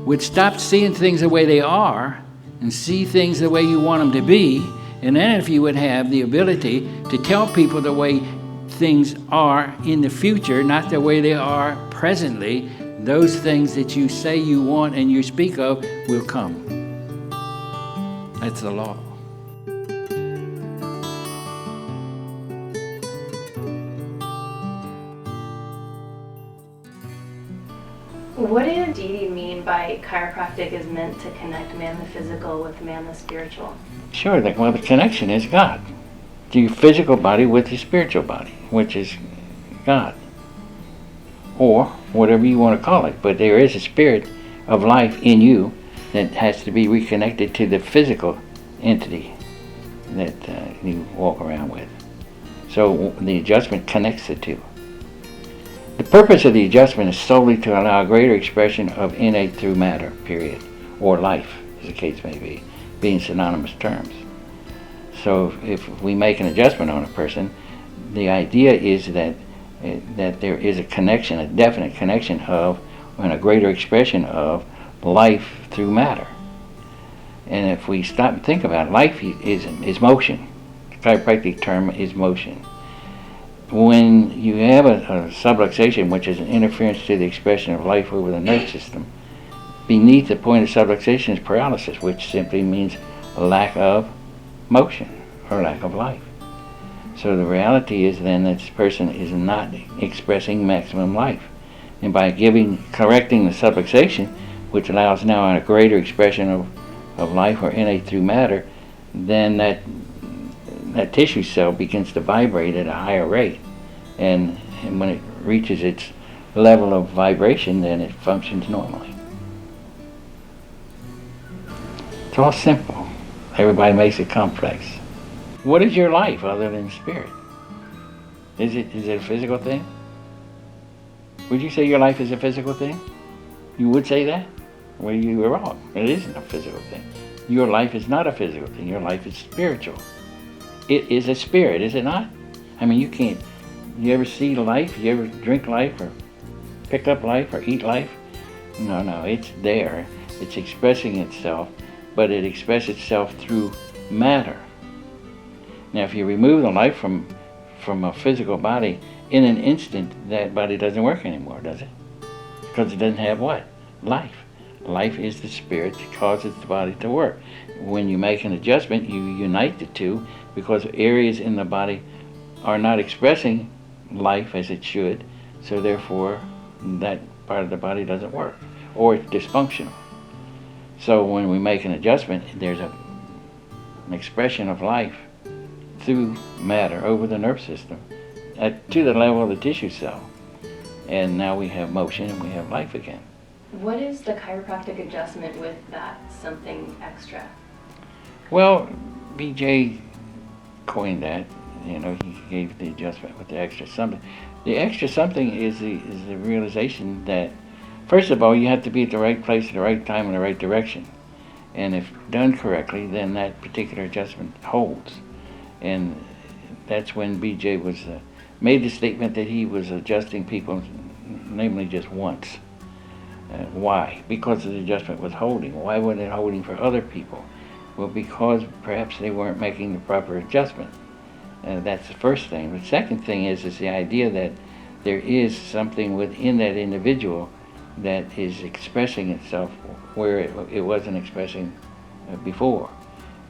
would stop seeing things the way they are and see things the way you want them to be. And then if you would have the ability to tell people the way things are in the future, not the way they are presently, those things that you say you want and you speak of will come. That's the law. What did Dee mean by chiropractic is meant to connect man the physical with man the spiritual? Sure, well, the connection is God. Your physical body with your spiritual body, which is God. Or whatever you want to call it. But there is a spirit of life in you that has to be reconnected to the physical entity that you walk around with. So the adjustment connects the two. The purpose of the adjustment is solely to allow a greater expression of innate through matter, period, or life, as the case may be, being synonymous terms. So if we make an adjustment on a person, the idea is that there is a connection, a definite connection of, and a greater expression of life through matter. And if we stop and think about it, life is motion. The chiropractic term is motion. When you have a subluxation, which is an interference to the expression of life over the nerve system, beneath the point of subluxation is paralysis, which simply means a lack of motion or lack of life. So the reality is then that this person is not expressing maximum life. And by correcting the subluxation, which allows now a greater expression of life or innate through matter, then that tissue cell begins to vibrate at a higher rate. And when it reaches its level of vibration, then it functions normally. It's all simple. Everybody makes it complex. What is your life other than spirit? Is it a physical thing? Would you say your life is a physical thing? You would say that? Well, you were wrong. It isn't a physical thing. Your life is not a physical thing. Your life is spiritual. It is a spirit, is it not? I mean, you ever see life? You ever drink life or pick up life or eat life? No, it's there. It's expressing itself, but it expresses itself through matter. Now, if you remove the life from a physical body, in an instant, that body doesn't work anymore, does it? Because it doesn't have what? Life. Life is the spirit that causes the body to work. When you make an adjustment, you unite the two because areas in the body are not expressing life as it should, so therefore that part of the body doesn't work, or it's dysfunctional. So when we make an adjustment, there's an expression of life through matter over the nerve system to the level of the tissue cell. And now we have motion and we have life again. What is the chiropractic adjustment with that something extra? Well, BJ coined that. He gave the adjustment with the extra something. The extra something is the realization that, first of all, you have to be at the right place at the right time in the right direction. And if done correctly, then that particular adjustment holds. And that's when BJ made the statement that he was adjusting people, namely just once. Why? Because the adjustment was holding. Why wasn't it holding for other people? Well, because perhaps they weren't making the proper adjustment. That's the first thing. The second thing is the idea that there is something within that individual that is expressing itself where it wasn't expressing before.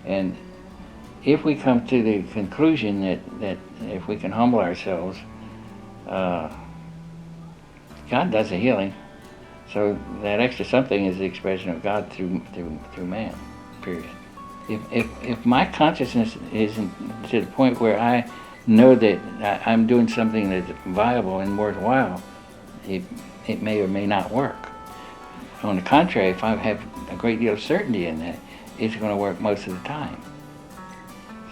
And if we come to the conclusion that if we can humble ourselves, God does the healing. So that extra something is the expression of God through man, period. If my consciousness isn't to the point where I know that I'm doing something that's viable and worthwhile, it may or may not work. On the contrary, if I have a great deal of certainty in that, it's going to work most of the time.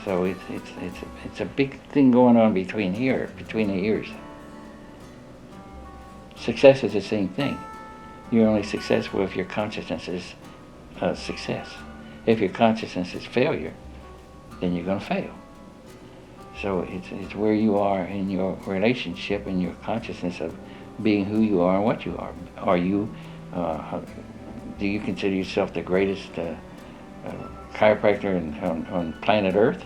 So it's a big thing going on between the ears. Success is the same thing. You're only successful if your consciousness is success. If your consciousness is failure, then you're going to fail. So it's where you are in your relationship and your consciousness of being who you are and what you are. Are you do you consider yourself the greatest chiropractor on planet Earth?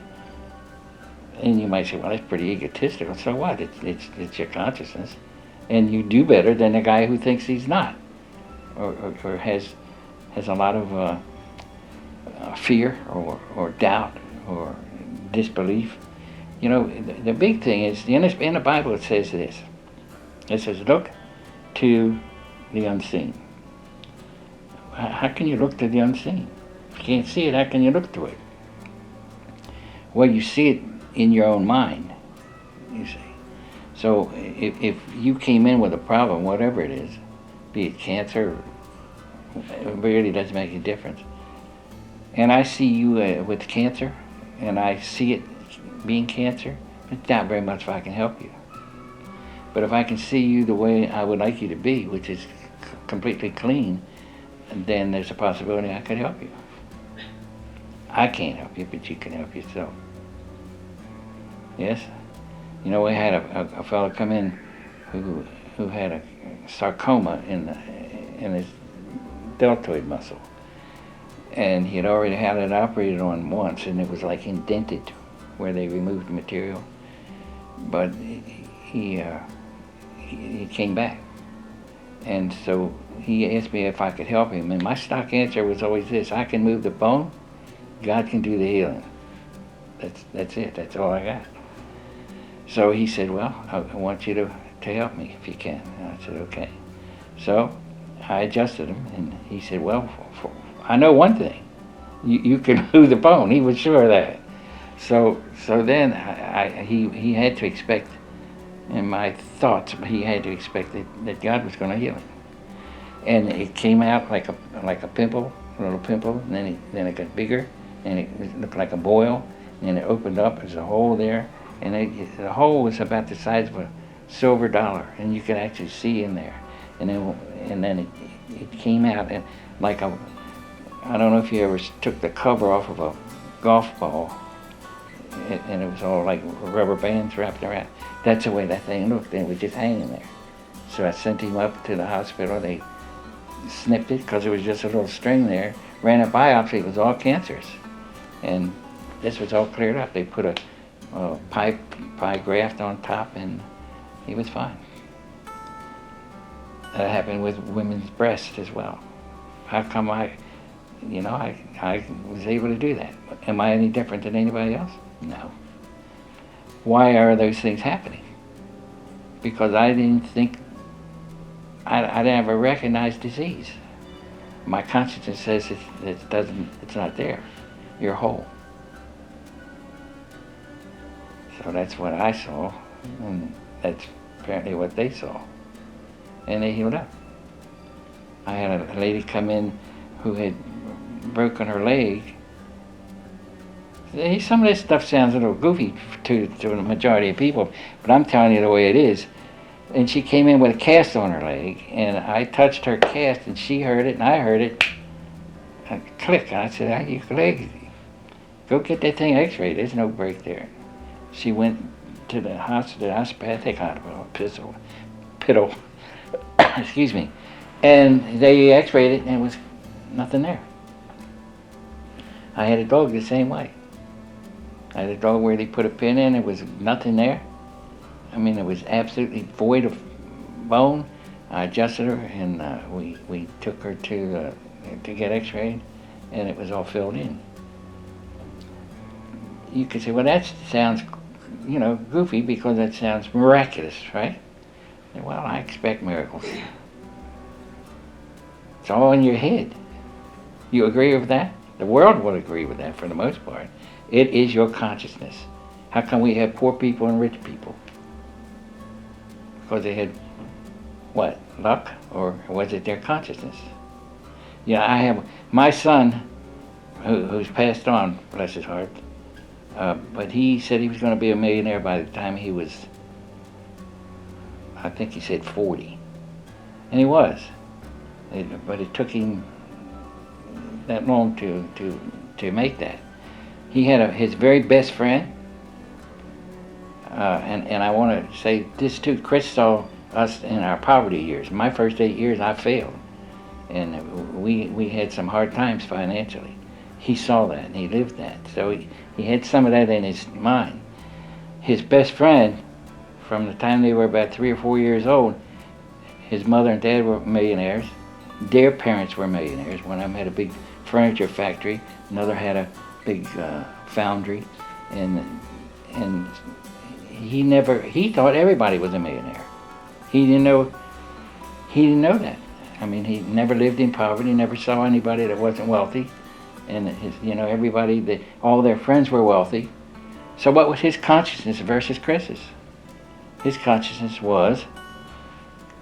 And you might say, well, that's pretty egotistical. So what? It's your consciousness. And you do better than the guy who thinks he's not, or has a lot of fear or doubt or disbelief. You know, the big thing is, in the Bible it says this. It says, look to the unseen. How can you look to the unseen? If you can't see it, how can you look to it? Well, you see it in your own mind, you see. So if you came in with a problem, whatever it is, be it cancer, it really doesn't make any difference. And I see you with cancer, and I see it being cancer, it's not very much if I can help you. But if I can see you the way I would like you to be, which is completely clean, then there's a possibility I could help you. I can't help you, but you can help yourself. Yes? You know, we had a fellow come in who had a sarcoma in his deltoid muscle. And he had already had it operated on once, and it was like indented where they removed the material. But he came back. And so he asked me if I could help him. And my stock answer was always this: I can move the bone, God can do the healing. That's it, that's all I got. So he said, well, I want you to help me if you can. And I said, okay. So I adjusted him, and he said, well, I know one thing. You can move the bone. He was sure of that. So then he had to expect, in my thoughts, he had to expect that God was going to heal him. And it came out like a pimple, a little pimple, and then it got bigger, and it looked like a boil, and it opened up. There's a hole there, and the hole was about the size of a silver dollar, and you could actually see in there. And then it came out and like I don't know if you ever took the cover off of a golf ball, and it was all like rubber bands wrapped around. That's the way that thing looked, and it was just hanging there. So I sent him up to the hospital. They snipped it because there was just a little string there. Ran a biopsy. It was all cancerous, and this was all cleared up. They put a pie graft on top, and he was fine. That happened with women's breasts as well. How come I was able to do that? Am I any different than anybody else? No. Why are those things happening? Because I didn't think, I never recognized disease. My consciousness says it's not there. You're whole. So that's what I saw, and that's apparently what they saw. And they healed up. I had a lady come in who had broken her leg. Some of this stuff sounds a little goofy to the majority of people, but I'm telling you the way it is. And she came in with a cast on her leg, and I touched her cast, and she heard it, and I heard it. A click, and I said, your leg, go get that thing x-rayed. There's no break there. She went to the hospital, excuse me, and they x-rayed it, and it was nothing there. I had a dog the same way. I had a dog where they put a pin in, it was nothing there. I mean, it was absolutely void of bone. I adjusted her, and we took her to get x-rayed, and it was all filled in. You could say, well, that sounds, goofy, because that sounds miraculous, right? Well, I expect miracles. It's all in your head. You agree with that? The world will agree with that for the most part. It is your consciousness. How come we have poor people and rich people? Because they had, what, luck? Or was it their consciousness? I have my son, who's passed on, bless his heart, but he said he was going to be a millionaire by the time he was, I think he said 40. And he was. But it took him that long to make that. He had his very best friend, and I want to say this too. Chris saw us in our poverty years. My first 8 years, I failed, and we had some hard times financially. He saw that and he lived that, so he had some of that in his mind. His best friend, from the time they were about 3 or 4 years old, his mother and dad were millionaires. Their parents were millionaires. One of them had a big furniture factory, another had a big foundry, and he thought everybody was a millionaire. He didn't know that. I mean, he never lived in poverty, never saw anybody that wasn't wealthy, and all their friends were wealthy. So what was his consciousness versus Chris's? His consciousness was,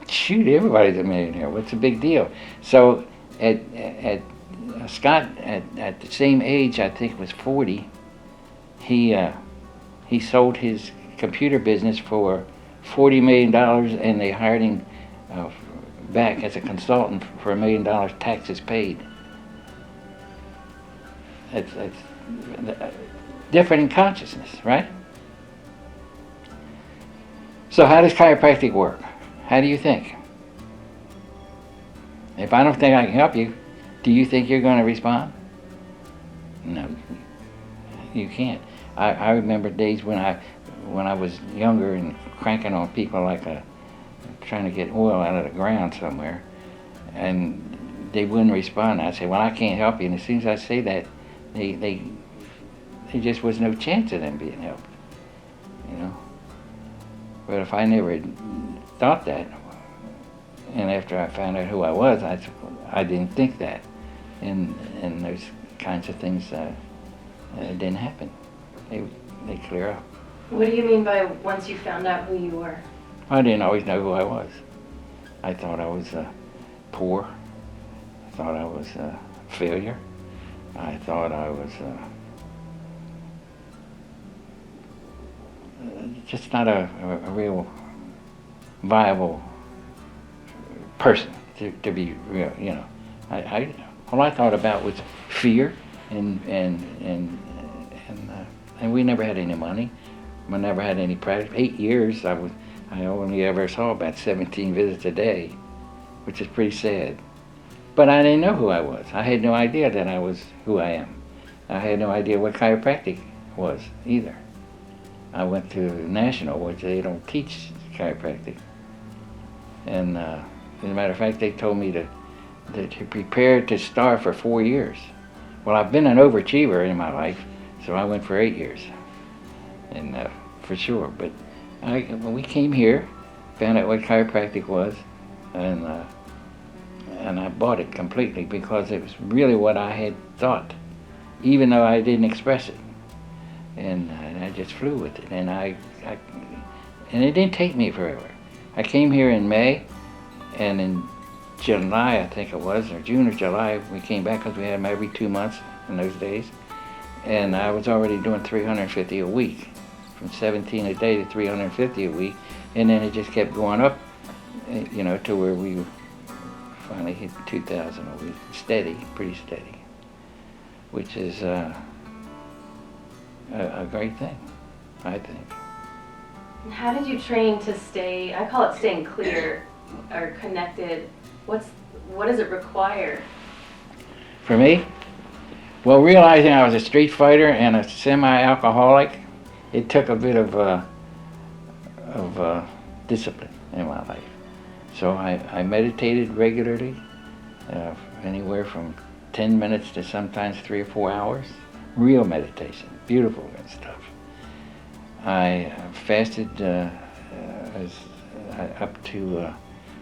shoot, everybody's a millionaire. What's the big deal? So at Scott, at the same age, I think was 40, he sold his computer business for $40 million, and they hired him back as a consultant for $1 million, taxes paid. It's different in consciousness, right? So how does chiropractic work? How do you think? If I don't think I can help you, do you think you're going to respond? No, you can't. I remember days when I was younger and cranking on people like trying to get oil out of the ground somewhere, and they wouldn't respond. I'd say, well, I can't help you. And as soon as I say that, there just was no chance of them being helped, you know. But if I never thought that, and after I found out who I was, I didn't think that, and those kinds of things didn't happen. They clear up. What do you mean by once you found out who you were? I didn't always know who I was. I thought I was poor. I thought I was a failure. I thought I was just not a real viable person to be real, you know. All I thought about was fear, and we never had any money. We never had any practice. 8 years, I only ever saw about 17 visits a day, which is pretty sad. But I didn't know who I was. I had no idea that I was who I am. I had no idea what chiropractic was either. I went to National, which they don't teach chiropractic. And as a matter of fact, they told me to prepare to start for 4 years. Well, I've been an overachiever in my life, so I went for 8 years, and for sure. But when we came here, found out what chiropractic was, and I bought it completely because it was really what I had thought, even though I didn't express it. And I just flew with it, and and it didn't take me forever. I came here in May, and in July, I think it was, or June or July, we came back because we had them every 2 months in those days, and I was already doing 350 a week, from 17 a day to 350 a week, and then it just kept going up, you know, to where we finally hit 2,000 a week, steady, pretty steady, which is a great thing, I think. How did you train to stay, I call it staying clear or connected? What does it require? For me? Well, realizing I was a street fighter and a semi-alcoholic, it took a bit of discipline in my life. So I meditated regularly, anywhere from 10 minutes to sometimes 3 or 4 hours. Real meditation, beautiful and stuff. I fasted up to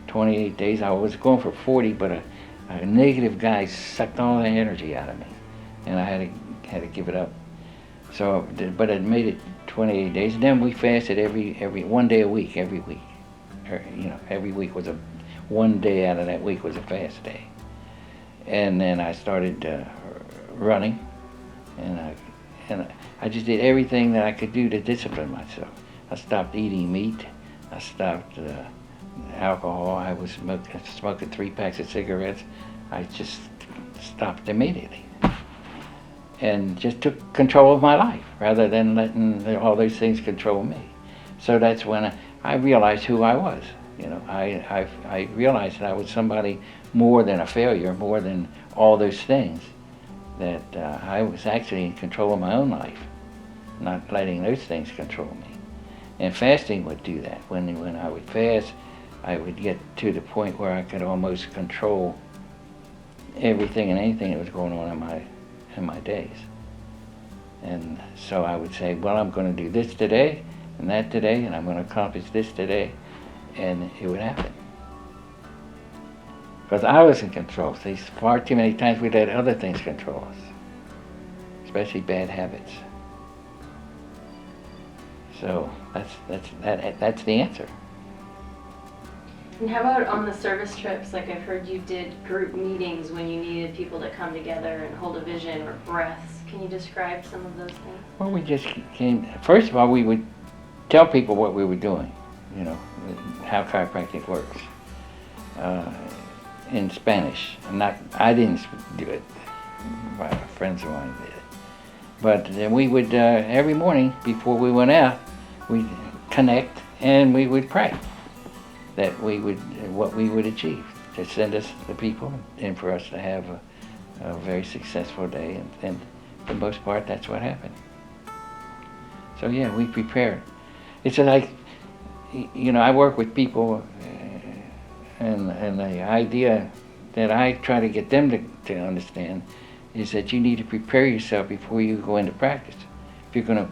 28 days. I was going for 40, but a negative guy sucked all the energy out of me, and I had to give it up. So, but I made it 28 days, and then we fasted every 1 day a week, every week. You know, every week was one day out of that week was a fast day. And then I started running, and I just did everything that I could do to discipline myself. I stopped eating meat. I stopped alcohol. I was smoking 3 packs of cigarettes. I just stopped immediately, and just took control of my life rather than letting all those things control me. So that's when I realized who I was. You know, I realized that I was somebody more than a failure, more than all those things, that I was actually in control of my own life, not letting those things control me. And fasting would do that. When I would fast, I would get to the point where I could almost control everything and anything that was going on in my days. And so I would say, well, I'm going to do this today and that today, and I'm going to accomplish this today, and it would happen. Because I was in control. See, far too many times we let other things control us, especially bad habits. So that's the answer. And how about on the service trips? Like I've heard you did group meetings when you needed people to come together and hold a vision, or breaths. Can you describe some of those things? Well, we just came, first of all, we would tell people what we were doing, how chiropractic works, in Spanish. I didn't do it, my friends of mine did it. But then we would, every morning before we went out, we'd connect and we would pray that what we would achieve, to send us the people and for us to have a very successful day. And for the most part, that's what happened. So yeah, we prepared. It's like, I work with people, and the idea that I try to get them to understand is that you need to prepare yourself before you go into practice. If you're going to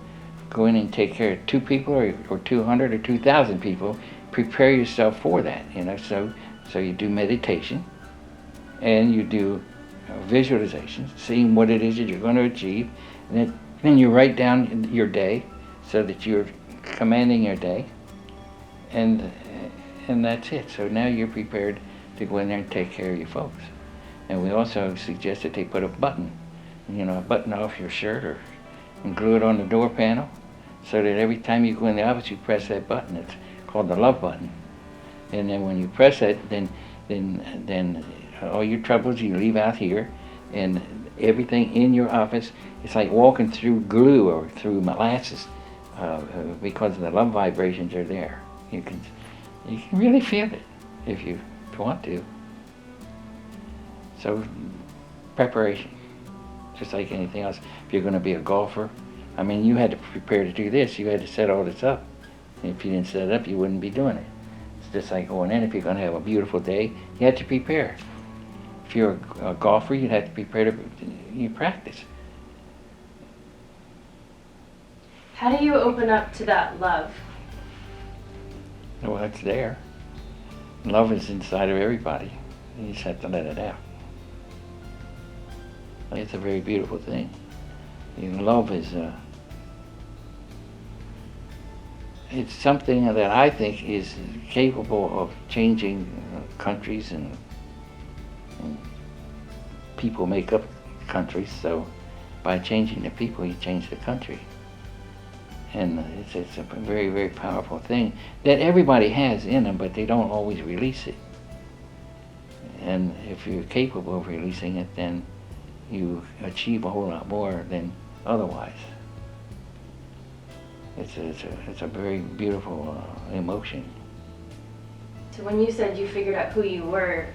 go in and take care of 2 people or 200 or 2,000 people, prepare yourself for that. So you do meditation and you do visualization, seeing what it is that you're going to achieve, and then you write down your day so that you're commanding your day, and that's it. So now you're prepared to go in there and take care of your folks. And we also suggest that they put a button off your shirt and glue it on the door panel, so that every time you go in the office, you press that button. It's called the love button. And then when you press it, then all your troubles you leave out here, and everything in your office, it's like walking through glue or through molasses, because the love vibrations are there. You can really feel it if you want to. So preparation, just like anything else. If you're going to be a golfer, you had to prepare to do this. You had to set all this up. And if you didn't set it up, you wouldn't be doing it. It's just like going in. If you're going to have a beautiful day, you had to prepare. If you're a golfer, you'd have to prepare you practice. How do you open up to that love? Well, it's there. Love is inside of everybody. You just have to let it out. It's a very beautiful thing. Love is it's something that I think is capable of changing countries, and people make up countries. So by changing the people, you change the country. And it's a very, very powerful thing that everybody has in them, but they don't always release it. And if you're capable of releasing it, then you achieve a whole lot more than otherwise. It's a very beautiful emotion. So when you said you figured out who you were,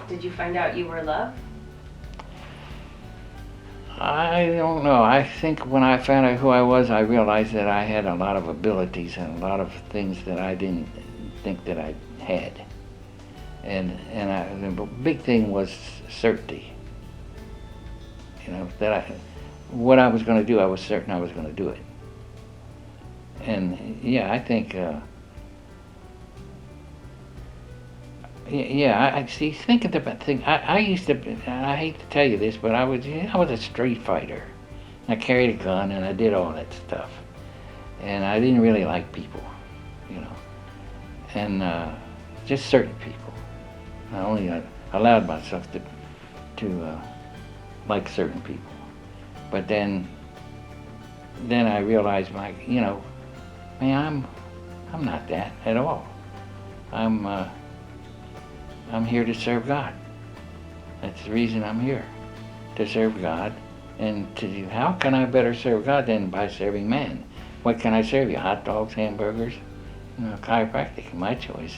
did you find out you were love? I don't know. I think when I found out who I was, I realized that I had a lot of abilities and a lot of things that I didn't think that I had. And the big thing was certainty. That what I was going to do, I was certain I was going to do it. And yeah, I think, I see. Think of the thing. I used to. I hate to tell you this, but I was a street fighter. I carried a gun and I did all that stuff, and I didn't really like people, and just certain people. I only allowed myself to like certain people, but then I realized, man, I'm not that at all. I'm here to serve God. That's the reason I'm here, to serve God. And how can I better serve God than by serving man? What can I serve you? Hot dogs, hamburgers? Chiropractic, my choice.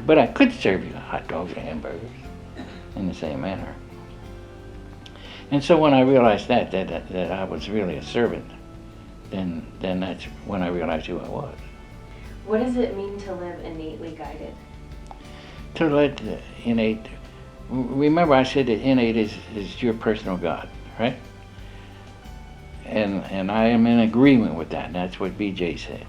But I could serve you hot dogs and hamburgers in the same manner. And so when I realized that I was really a servant, then that's when I realized who I was. What does it mean to live innately guided? To let innate, remember I said that innate is your personal God, right? And I am in agreement with that. That's what BJ said.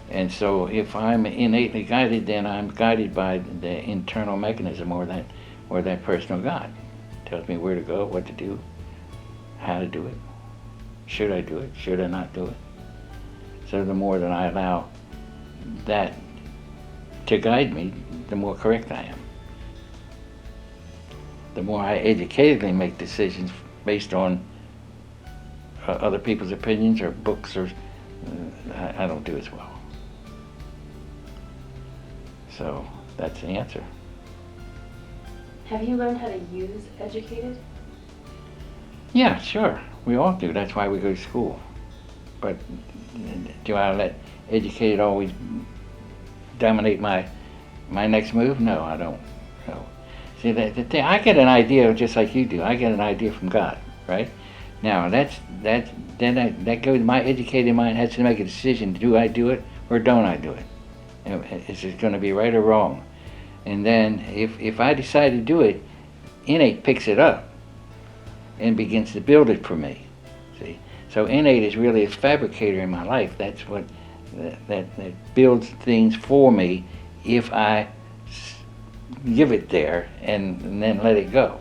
And so if I'm innately guided, then I'm guided by the internal mechanism or that personal God. Tells me where to go, what to do, how to do it. Should I do it? Should I not do it? So the more that I allow that to guide me, the more correct I am. The more I educatedly make decisions based on other people's opinions or books, or I don't do as well. So that's the answer. Have you learned how to use educated? Yeah, sure. We all do. That's why we go to school. But do I let educated always dominate my next move? No, I don't. No. See, the thing, I get an idea just like you do. I get an idea from God, right? Now that goes. My educated mind has to make a decision: do I do it or don't I do it? Is it going to be right or wrong? And then if I decide to do it, innate picks it up and begins to build it for me. See, so innate is really a fabricator in my life. That's what that builds things for me if I give it there and then let it go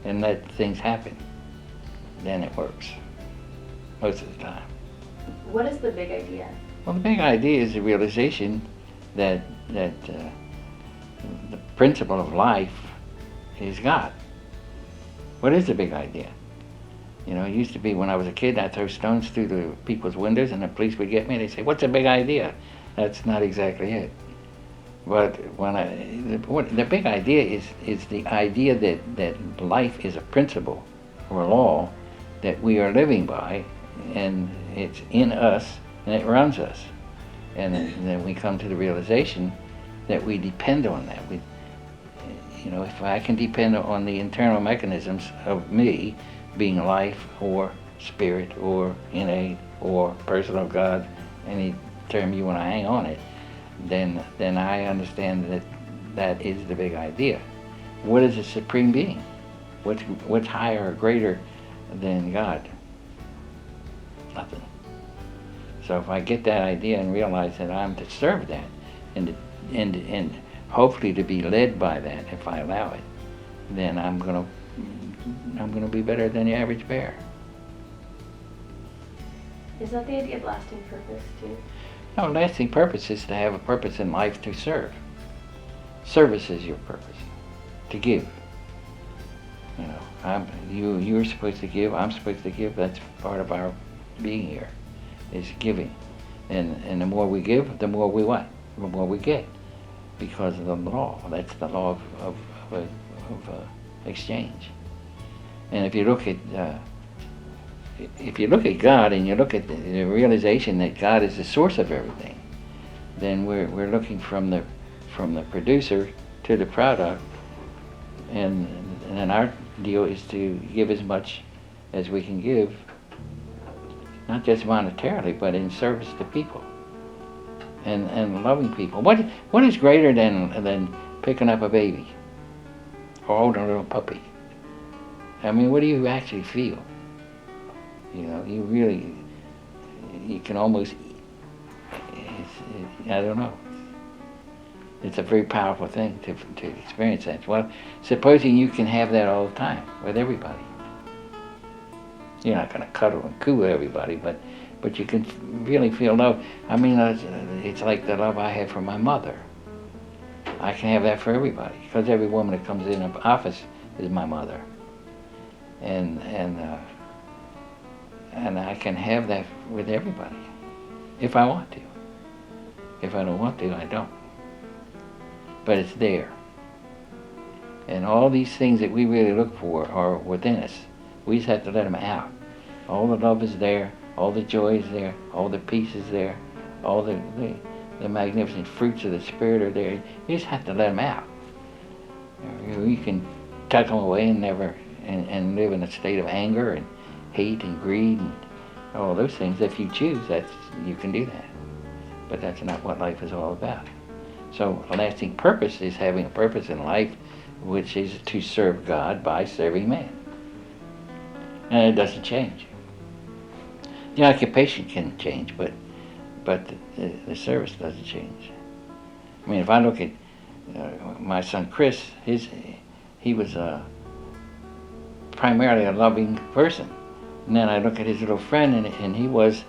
and let things happen. Then it works most of the time. What is the big idea? Well, the big idea is the realization that the principle of life is God. What is the big idea? You know, it used to be when I was a kid, I'd throw stones through the people's windows and the police would get me. They'd say, "What's the big idea?" That's not exactly it. But the big idea is the idea that life is a principle or a law that we are living by, and it's in us and it runs us. And then we come to the realization that we depend on that. If I can depend on the internal mechanisms of me being life or spirit or innate or personal God, any term you want to hang on it, then I understand that is the big idea. What is a supreme being? What's higher or greater than God? Nothing. So if I get that idea and realize that I'm to serve that, and hopefully to be led by that, if I allow it, then I'm gonna be better than the average bear. Is that the idea of lasting purpose too? No, lasting purpose is to have a purpose in life to serve. Service is your purpose, to give. You know, you're supposed to give. I'm supposed to give. That's part of our being here, is giving. And the more we give, the more we what? The more we get, because of the law. That's the law of exchange. And if you look at God and you look at the realization that God is the source of everything, then we're looking from the producer to the product, and then our deal is to give as much as we can give, not just monetarily, but in service to people and loving people. What is greater than picking up a baby or holding a little puppy? I mean, what do you actually feel? You know, you can almost, I don't know. It's a very powerful thing to experience that. Well, supposing you can have that all the time with everybody. You're not going to cuddle and coo with everybody, but you can really feel love. I mean, it's like the love I have for my mother. I can have that for everybody, because every woman that comes in the office is my mother. And I can have that with everybody, if I want to. If I don't want to, I don't. But it's there. And all these things that we really look for are within us. We just have to let them out. All the love is there, all the joy is there, all the peace is there, all the the magnificent fruits of the Spirit are there. You just have to let them out. You can tuck them away and never and live in a state of anger and hate and greed and all those things. If you choose, you can do that. But that's not what life is all about. So a lasting purpose is having a purpose in life, which is to serve God by serving man. And it doesn't change. The occupation can change, but the service doesn't change. I mean, if I look at my son Chris, he was primarily a loving person. And then I look at his little friend, and he was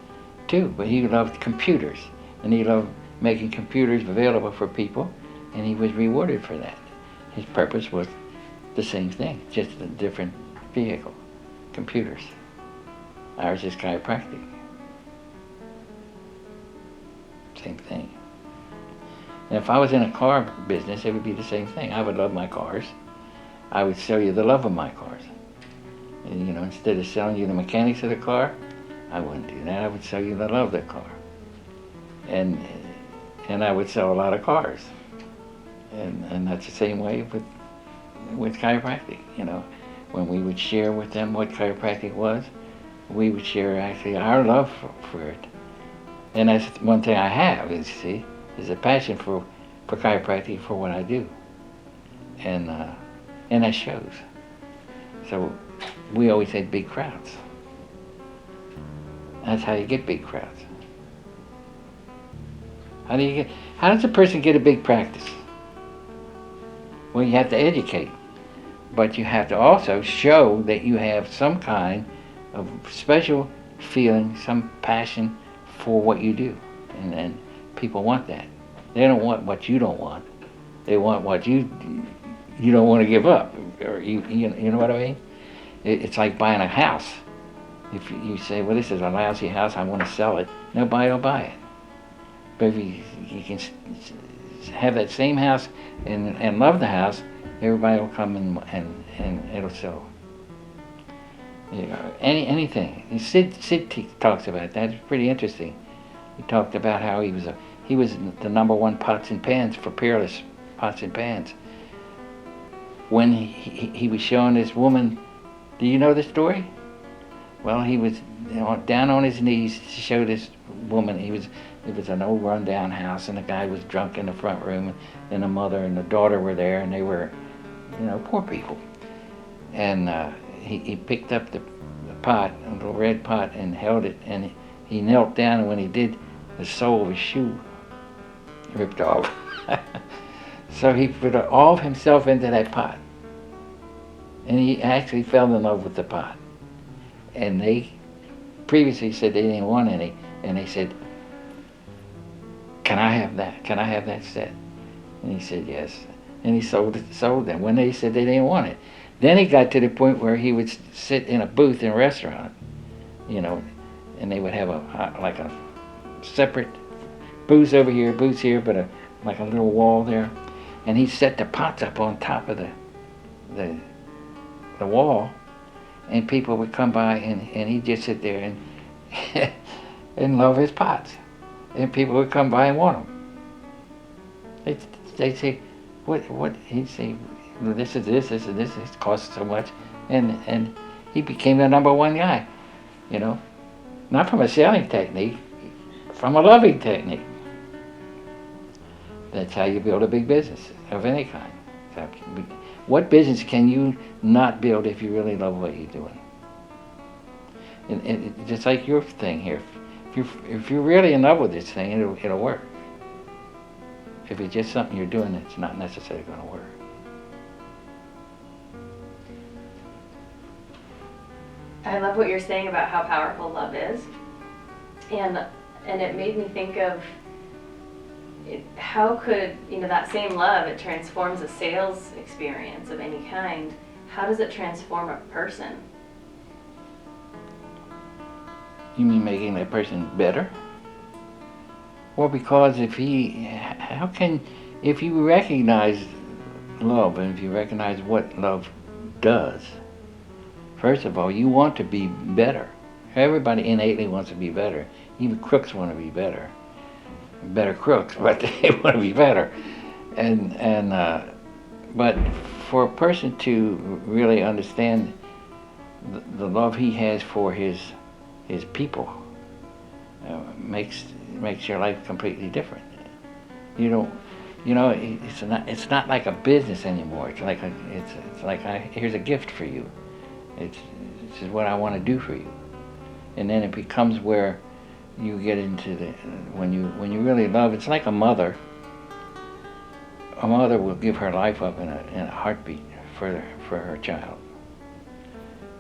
too, but he loved computers. And he loved making computers available for people, and he was rewarded for that. His purpose was the same thing, just a different vehicle, computers. Ours is chiropractic. Same thing. And if I was in a car business, it would be the same thing. I would love my cars. I would sell you the love of my cars. And, instead of selling you the mechanics of the car, I wouldn't do that. I would sell you the love of the car. And I would sell a lot of cars. And that's the same way with chiropractic. When we would share with them what chiropractic was, we would share actually our love for it. And that's one thing I have is a passion for chiropractic, for what I do. And that shows. So we always had big crowds. That's how you get big crowds. How does a person get a big practice? Well, you have to educate, but you have to also show that you have some kind of special feeling, some passion for what you do, and people want that. They don't want what you don't want. They want what you don't want to give up, or you know what I mean? It's like buying a house. If you say, well, this is a lousy house, I want to sell it, nobody will buy it. But if you can have that same house and love the house, everybody will come and it'll sell. Anything. Sid talks about that. It's pretty interesting. He talked about how he was the number one pots and pans for Peerless Pots and Pans. When he was showing this woman, do you know the story? Well, he was down on his knees to show this woman. It was an old run-down house, and the guy was drunk in the front room, and the mother and the daughter were there, and they were, poor people. And he picked up the pot, a little red pot, and held it, and he knelt down, and when he did, the sole of his shoe ripped off. So he put all of himself into that pot, and he actually fell in love with the pot. And they previously said they didn't want any, and they said, can I have that? Can I have that set? And he said yes. And he sold them when they said they didn't want it. Then he got to the point where he would sit in a booth in a restaurant, and they would have a separate booths over here, booths here, but like a little wall there. And he'd set the pots up on top of the wall, and people would come by, and he'd just sit there and love his pots. And people would come by and want them. They'd say, what? He'd say, well, this is this, it costs so much. And he became the number one guy, Not from a selling technique, from a loving technique. That's how you build a big business of any kind. What business can you not build if you really love what you're doing? And just like your thing here, if you're really in love with this thing, it'll work. If it's just something you're doing, it's not necessarily going to work. I love what you're saying about how powerful love is, and it made me think of how could that same love, it transforms a sales experience of any kind. How does it transform a person? You mean making that person better? Well, because if you recognize love, and if you recognize what love does, first of all, you want to be better. Everybody innately wants to be better. Even crooks want to be better. better crooks, but they want to be better. But for a person to really understand the love he has for his people makes your life completely different. You don't, it's not like a business anymore. It's like here's a gift for you. This is what I want to do for you, and then it becomes where you get into when you really love. It's like a mother. A mother will give her life up in a heartbeat for her child.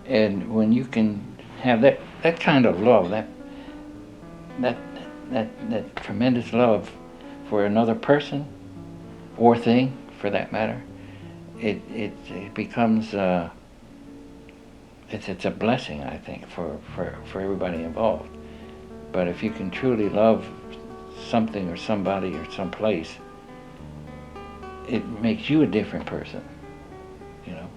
And when you can have that kind of love, that tremendous love for another person or thing, for that matter, it becomes it's a blessing, I think, for everybody involved. But if you can truly love something or somebody or some place, it makes you a different person, you know.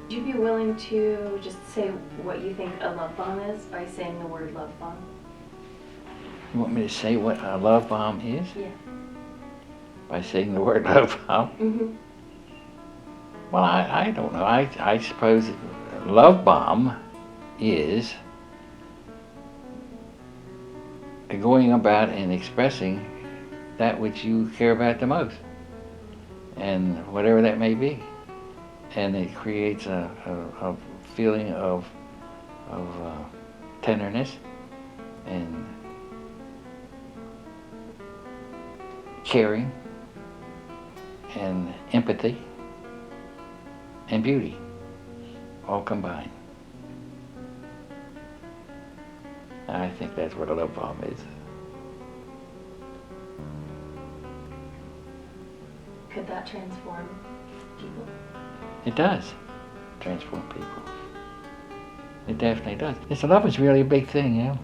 Would you be willing to just say what you think a love bomb is by saying the word love bomb? You want me to say what a love bomb is? Yeah. By saying the word love bomb? Mm-hmm. Well, I don't know. I suppose love bomb is going about and expressing that which you care about the most, and whatever that may be, and it creates a feeling of tenderness and caring and empathy and beauty, all combined. I think that's what a love bomb is. Could that transform people? It does transform people. It definitely does. This love is really a big thing, you know.